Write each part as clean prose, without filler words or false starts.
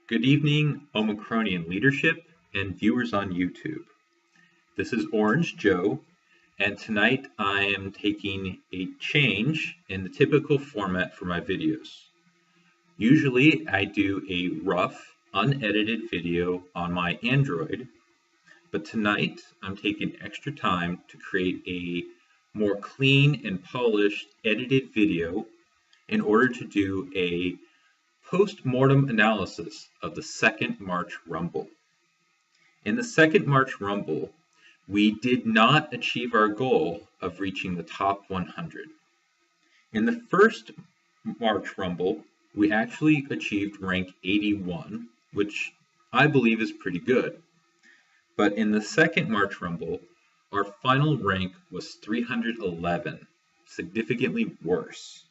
Good evening, Omicronian leadership and viewers on YouTube. This is Orange Joe, and tonight I am taking a change in the typical format for my videos. Usually I do a rough, unedited video on my Android, but tonight I'm taking extra time to create a more clean and polished edited video in order to do a post-mortem analysis of the second March Rumble. In the second March Rumble, we did not achieve our goal of reaching the top 100. In the first March Rumble, we actually achieved rank 81, which I believe is pretty good. But in the second March Rumble, our final rank was 311, significantly worse.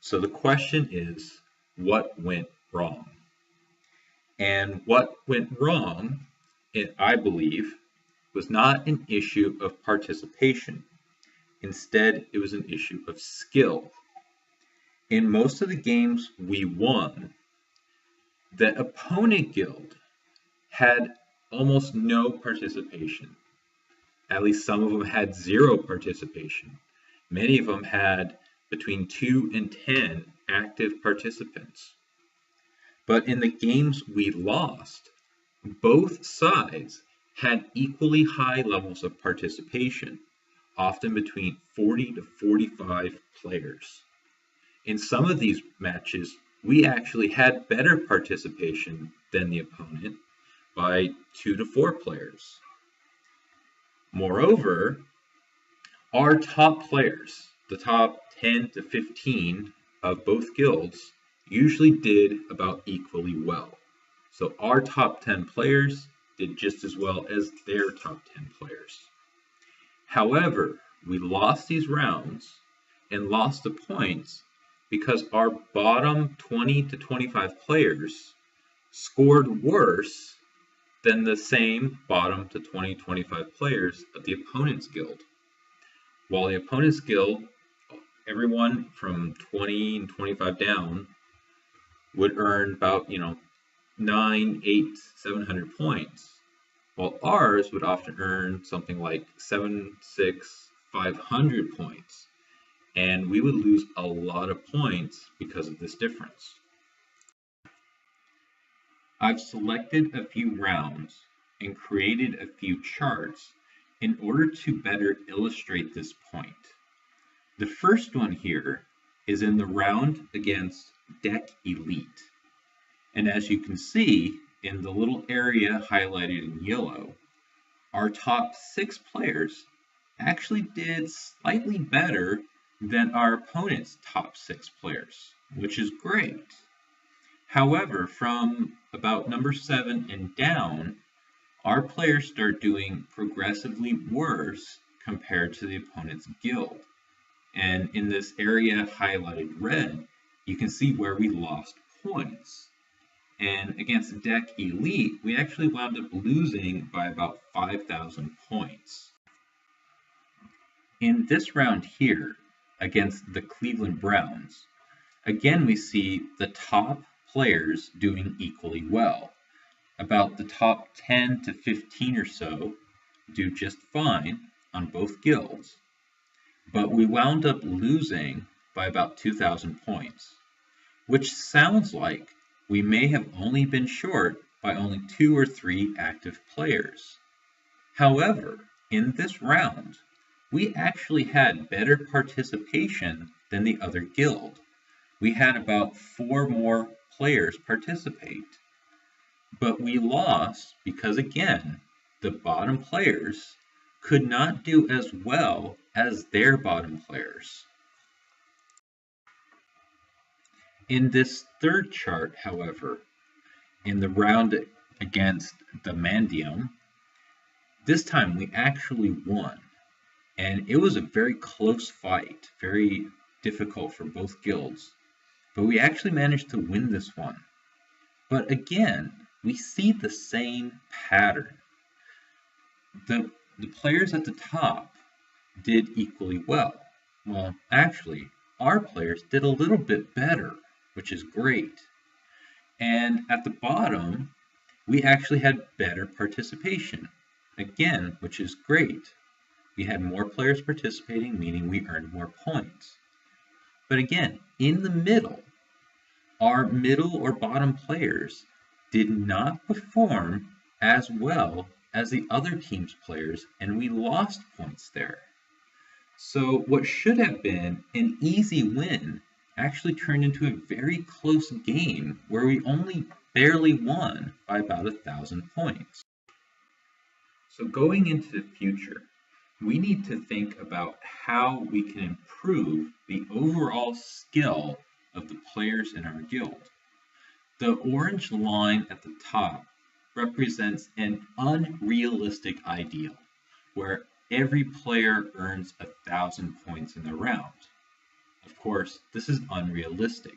So the question is, what went wrong? And what went wrong, I believe, was not an issue of participation. Instead, it was an issue of skill. In most of the games we won, the opponent guild had almost no participation. At least some of them had zero participation. Many of them had between 2 and 10 active participants. But in the games we lost, both sides had equally high levels of participation, often between 40 to 45 players. In some of these matches, we actually had better participation than the opponent by 2 to 4 players. Moreover, our top players, the top 10 to 15 of both guilds, usually did about equally well. So our top 10 players did just as well as their top 10 players. However, we lost these rounds and lost the points because our bottom 20 to 25 players scored worse than the same bottom to 20-25 players of the opponent's guild. While the opponent's guild, everyone from 20 and 25 down would earn about, 9, 8, 700 points, while ours would often earn something like 7, 6, 500 points, and we would lose a lot of points because of this difference. I've selected a few rounds and created a few charts in order to better illustrate this point. The first one here is in the round against Deck Elite. And as you can see in the little area highlighted in yellow, our top 6 players actually did slightly better than our opponent's top 6 players, which is great. However, from about number 7 and down, our players start doing progressively worse compared to the opponent's guild. And in this area highlighted red, you can see where we lost points. And against Deck Elite, we actually wound up losing by about 5,000 points. In this round here, against the Cleveland Browns, again we see the top players doing equally well. About the top 10 to 15 or so do just fine on both guilds. But we wound up losing by about 2,000 points, which sounds like we may have only been short by only 2 or 3 active players. However, in this round, we actually had better participation than the other guild. We had about 4 more players participate. But we lost because, again, the bottom players could not do as well as their bottom players. In this third chart, however, in the round against the Mandan, this time we actually won. And it was a very close fight, very difficult for both guilds. But we actually managed to win this one. But again, we see the same pattern. The players at the top did equally well. Well, actually, our players did a little bit better, which is great. And at the bottom, we actually had better participation, again, which is great. We had more players participating, meaning we earned more points. But again, in the middle, our middle or bottom players did not perform as well as the other team's players, and we lost points there. So what should have been an easy win actually turned into a very close game where we only barely won by about 1,000 points. So going into the future, we need to think about how we can improve the overall skill of the players in our guild. The orange line at the top represents an unrealistic ideal, where every player earns 1,000 points in the round. Of course, this is unrealistic.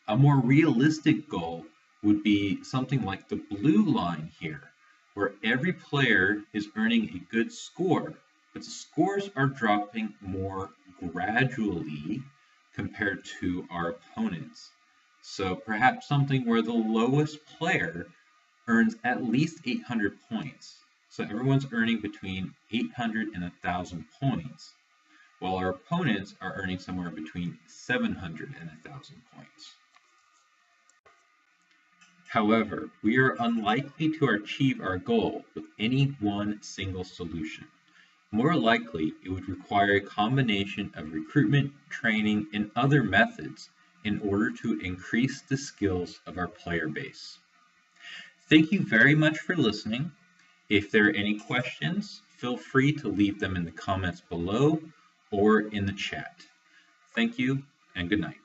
A more realistic goal would be something like the blue line here, where every player is earning a good score, but the scores are dropping more gradually compared to our opponents. So perhaps something where the lowest player earns at least 800 points. So everyone's earning between 800 and 1,000 points, while our opponents are earning somewhere between 700 and 1,000 points. However, we are unlikely to achieve our goal with any one single solution. More likely, it would require a combination of recruitment, training, and other methods in order to increase the skills of our player base. Thank you very much for listening. If there are any questions, feel free to leave them in the comments below or in the chat. Thank you and good night.